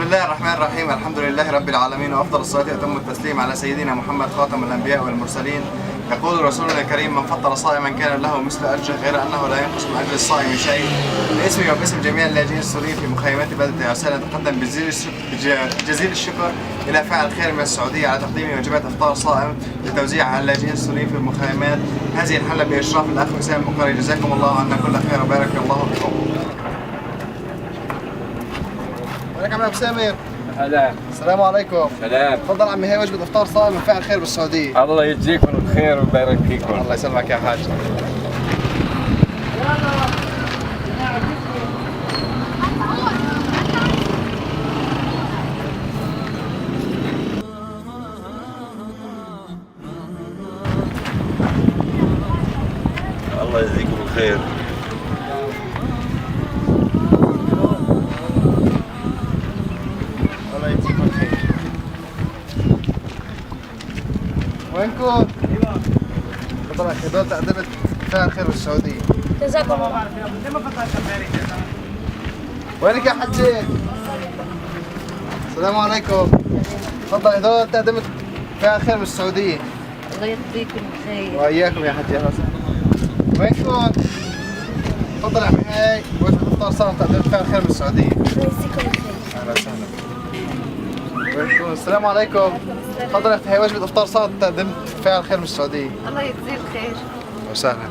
الله الرحمن الرحيم. الحمد لله رب العالمين، وأفضل الصلاة وأتم التسليم على سيدنا محمد خاتم الأنبياء والمرسلين. يقول رسولنا الكريم: من فطر صائما كان له مثل أجره، غير أنه لا ينقص من أجر الصائم شيء. باسمي وباسم جميع اللاجئين السوريين في مخيمات بلدة عسال، نتقدم بجزيل الشكر إلى فاعل الخير من السعودية على تقديم وجبات إفطار صائم لتوزيع على اللاجئين السوريين في المخيمات. هذه الحملة بإشراف الأخ وسام البقري، جزاكم الله عنا كل خير وبارك الله فيكم. وعليكم عم ابو سامر. هلا. السلام عليكم. سلام. تفضل عمي، هي وجبة افطار صائم من فاعل خير بالسعودية. الله يجزيكم الخير ويبارك فيكم. الله يسلمك يا حاج. الله يجزيكم الخير. الله يجزيكم الخير. وينكم؟ تفضل اخي، هذول تقدمت فاعل خير بالسعودية. جزاكم الله. وينك يا حجي؟ السلام عليكم. تفضل، هذول تقدمت فاعل خير بالسعودية. الله يجزيكم الخير. وإياكم يا حجي، أهلا وسهلا. وينكم؟ تفضل يا عمي، هاي وجبة افطار صائم تقدمت فاعل خير بالسعودية. الله يجزيكم الخير. اهلا وسهلا. وينكم؟ السلام عليكم. تفضل يا اختي، هي وجبة افطار صائم تقدمت فاعل خير بالسعودية. الله يجزيه الخير. وسهلا.